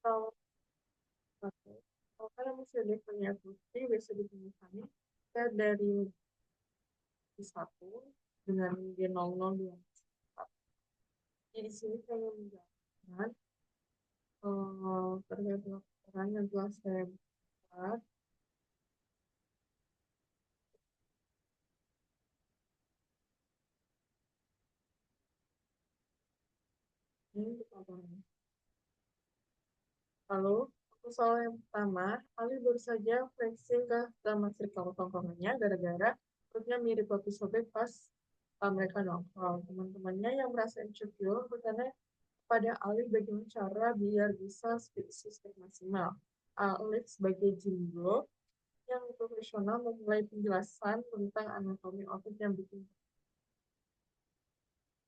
Kalau kalau kalian masih ada penyakit biasa ditemukan ya dari satu dengan G00 dua. Jadi di sini saya menjelaskan terkait laporan yang telah saya buat. Ini laporannya. Lalu, untuk soal yang pertama, Ali baru saja flexing ke taman circle tongkrongannya gara-gara perutnya mirip roti sobek pas mereka nongkrong. Teman-temannya yang merasa insecure bertanya pada Ali bagaimana cara biar bisa speed system maksimal. Ali sebagai jimblo yang profesional memulai penjelasan tentang anatomi otot yang bikin.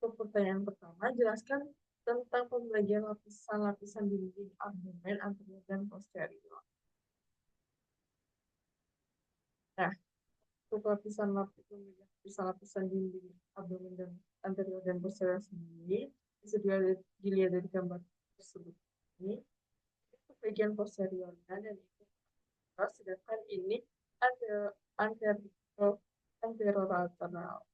Untuk pertanyaan pertama, jelaskan tentang pembagian lapisan-lapisan dinding abdomen anterior dan posterior. Nah, untuk lapisan dinding abdomen dan anterior dan posterior sendiri bisa dilihat dari gambar tersebut ini. Itu bagian posteriornya dan itu sedangkan ini anterior anterolateral.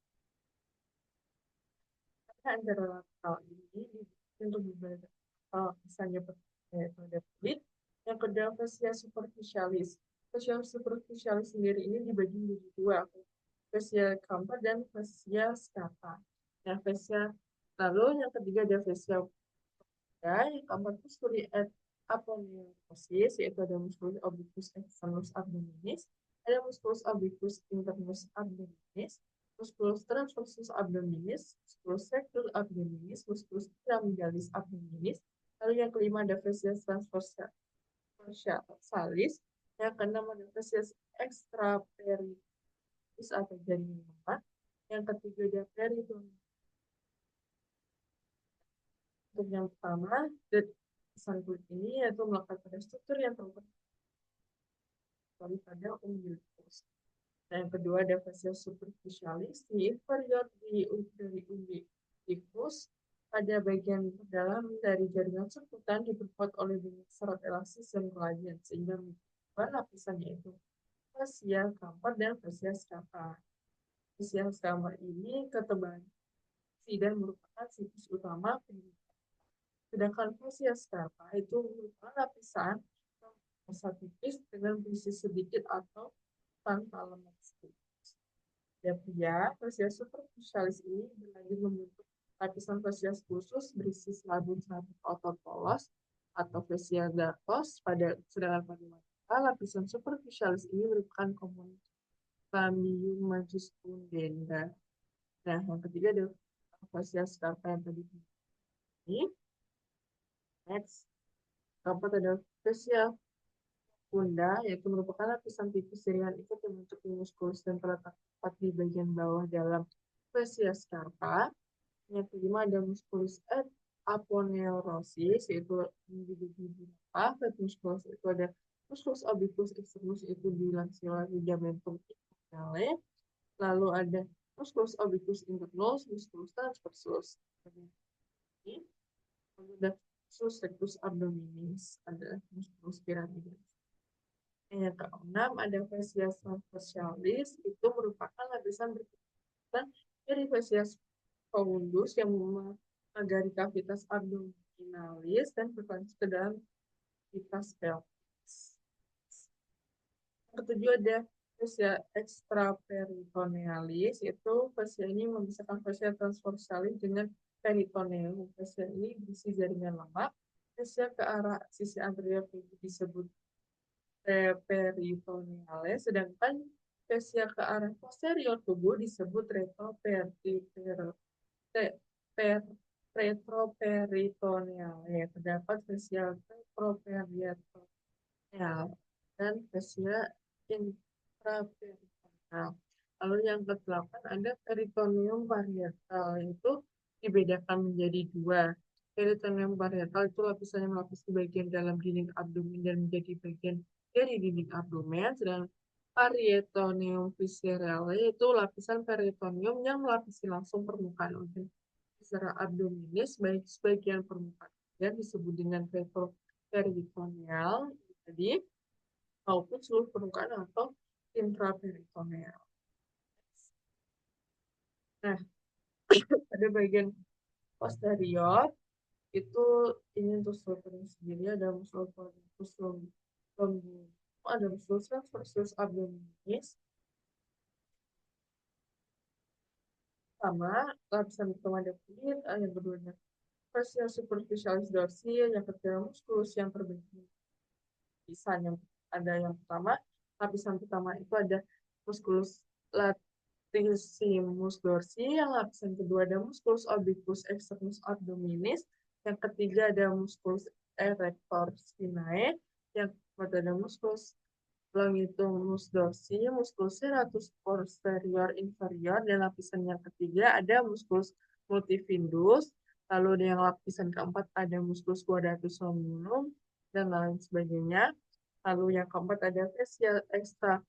Anterolateral ini untuk beberapa misalnya pada kulit. Yang kedua fascia superficialis. Fascia superficialis sendiri ini dibagi menjadi dua, fascia kampa dan fascia scapa. Nah, fascia lalu yang ketiga ada fascia yang keempat itu studi aponeurosis, yaitu ada musculus obliquus externus abdominis, ada musculus obliquus internus abdominis, musculus transversus abdominis, musculus rectus abdominis, musculus pyramidalis abdominis. Lalu yang kelima ada fascia transversalis, yang keenam ada fascia extraperitoneus atau jaringan lemak, yang ketiga ada peritoneus. Untuk yang pertama, desain kulit ini yaitu melekat pada struktur yang terletak pada umbilicus. Nah, yang kedua ada fascia superficialis di inferior dari umbilicus pada bagian dalam dari jaringan sekutan diperkuat oleh banyak serat elastis dan kolagen sehingga menyebabkan lapisannya itu fascia kamper dan fascia scapa. Fascia scapa ini ketebalan dan merupakan situs utama penyebab. Sedangkan fascia scapa itu merupakan lapisan massa tipis dengan berisi sedikit atau tanpa lemak sedikit. Dan pria, fascia superficialis ini berlanjut membentuk lapisan fascia khusus berisi selabut-selabut otot polos atau fascia dartos. Sedangkan pada wanita, lapisan superficialis ini merupakan komponen cambium majuscundenda. Nah, yang ketiga ada fascia scapa yang tadi ini. Next, keempat ada fascia funda, yaitu merupakan lapisan tipis jaringan ikut yang membentuk muskulus dan terletak tepat di bagian bawah dalam fascia scapa. Yang kelima ada musculus aponeurosis, yaitu dibagi beberapa. Musculus itu ada musculus obliquus externus, itu di lanceola ligamentum inferiore. Lalu ada musculus obliquus internus, musculus transversus. Lalu ada musculus rectus abdominis, ada musculus pyramidalis. Yang keenam ada fascia transversalis, itu merupakan lapisan berkaitan dari fascia fundus yang mengagari kavitas abdominalis dan berlanjut ke dalam kavitas pelvis. Yang ketujuh ada fascia extraperitonealis, itu fascia ini memisahkan fascia transversalis dengan peritoneum. Fascia ini berisi jaringan lemak. Fascia ke arah sisi anterior disebut peritonealis, sedangkan fascia ke arah posterior tubuh disebut retroperitoneal. Terdapat fascia retroperitoneal dan fascia intraperitoneal. Lalu yang ke-8 ada peritoneum parietal, itu dibedakan menjadi dua. Peritoneum parietal itu lapisannya melapisi bagian dalam dinding abdomen dan menjadi bagian dari dinding abdomen, sedangkan peritoneum viscerale itu lapisan peritoneum yang melapisi langsung permukaan organ viscera abdominis, baik sebagian permukaan dan disebut dengan peritoneal tadi maupun seluruh permukaan atau intraperitoneal. Nah, pada bagian posterior itu ini untuk strukturnya sendiri ada muscle pollicis longum, ada muscle transversus abdominis sama lapisan pertama ada kulit, yang keduanya fascia superficialis dorsi, yang ketiga musculus yang terbagi lapisan yang ada yang pertama lapisan pertama itu ada musculus latissimus dorsi, yang lapisan kedua ada musculus obliquus externus abdominis, yang ketiga ada musculus erector spinae, yang keempat ada musculus longissimus dorsi, musculus serratus posterior inferior, dan lapisan yang ketiga ada musculus multifidus, lalu yang lapisan keempat ada musculus quadratus longinum, dan lain sebagainya. Lalu yang keempat ada fascia extra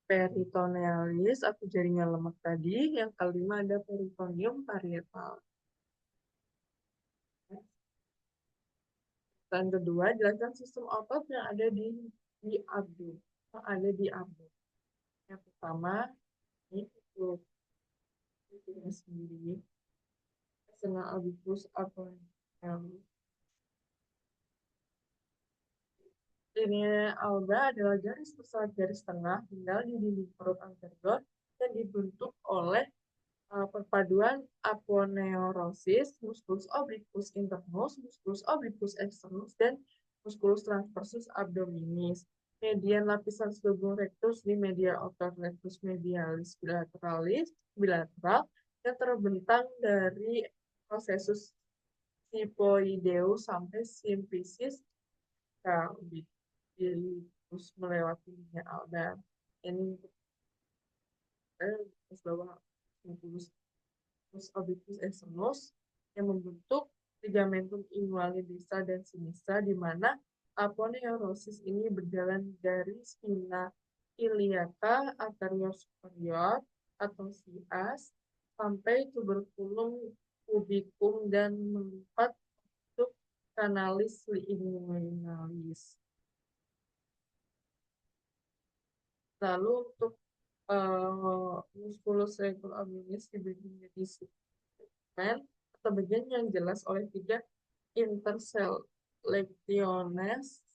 peritonealis atau jaringan lemak tadi. Yang kelima ada peritoneum parietal. Dan kedua, jelaskan sistem otot yang ada di abdo. Yang ada di abdo. Yang pertama, ini itu sendiri. Senang albicus apa yang ini alba adalah garis besar garis tengah tinggal di dinding perut anterior yang dibentuk oleh perpaduan aponeurosis, musculus obliquus internus, musculus obliquus externus, dan musculus transversus abdominis. Median lapisan subum rectus di media otot rectus medialis bilateral yang terbentang dari processus sipoideus sampai simplicis terus melewati linia alba. Ini untuk bawah musculus obliquus externus yang membentuk ligamentum inguinalisa dan sinistra, di mana aponeurosis ini berjalan dari spina iliaca anterior superior atau sias sampai tuberculum pubicum dan mengikat untuk kanalis inguinalis. Lalu untuk musculus rectus abdominis dibagi menjadi segmen atau bagian yang jelas oleh tiga interselectiones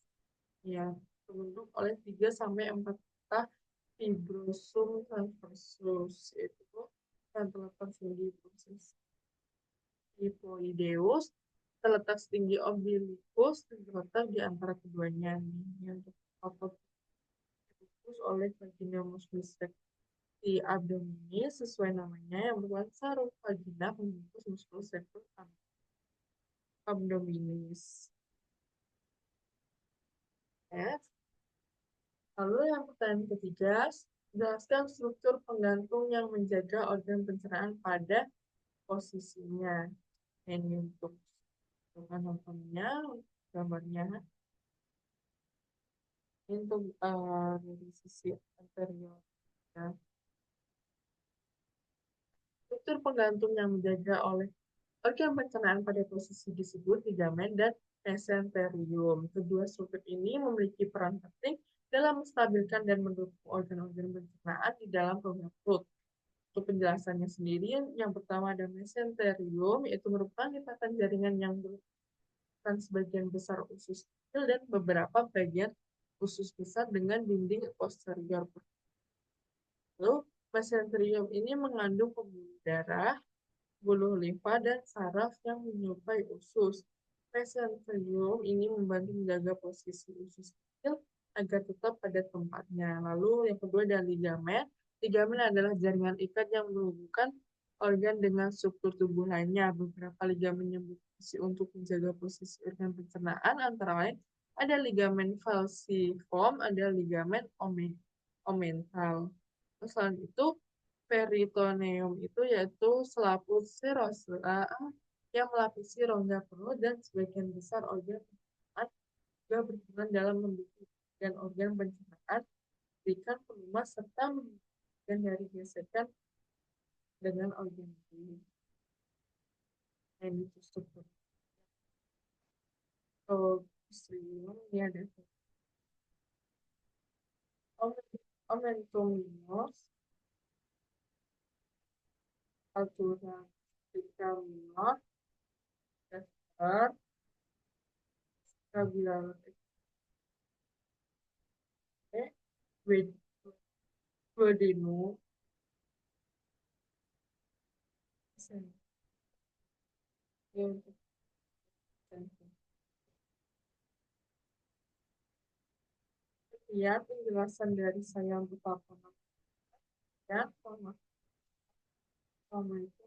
ya, terbentuk oleh 3 sampai 4 fibrosum transversus, yaitu yang terletak tinggi proses hipoideus, terletak tinggi umbilicus, dan terletak di antara keduanya. Ini untuk otot oleh vagina musculus di abdominis sesuai namanya yang merupakan sarung vagina membungkus musculus rectus abdominis. Yes. Lalu yang pertanyaan ketiga, jelaskan struktur penggantung yang menjaga organ pencernaan pada posisinya. Ini untuk nontonnya, gambarnya. Ini untuk dari sisi anterior. Ya. Struktur penggantung yang menjaga oleh organ pencernaan pada posisi disebut ligamen dan mesenterium. Kedua struktur ini memiliki peran penting dalam menstabilkan dan mendukung organ-organ pencernaan di dalam program perut. Untuk penjelasannya sendiri, yang pertama ada mesenterium, yaitu merupakan lipatan jaringan yang merupakan sebagian besar usus kecil dan beberapa bagian usus besar dengan dinding posterior. Lalu, mesenterium ini mengandung pembuluh darah, buluh limfa, dan saraf yang menyerupai usus. Mesenterium ini membantu menjaga posisi usus kecil agar tetap pada tempatnya. Lalu yang kedua adalah ligamen. Ligamen adalah jaringan ikat yang menghubungkan organ dengan struktur tubuh lainnya. Beberapa ligamen yang berfungsi untuk menjaga posisi organ pencernaan antara lain ada ligamen falciform, ada ligamen omental. Selain itu, peritoneum itu yaitu selaput serosa yang melapisi rongga perut dan sebagian besar organ pencernaan juga berperan dalam mendukung organ pencernaan, berikan pelumas serta menghindari dari gesekan dengan organ lain. Yang itu struktur. Stream ini ada Omentominos, aturan Picaminor, dasar, stabilan with Wadenu, ya penjelasan dari saya untuk apa ya, sama itu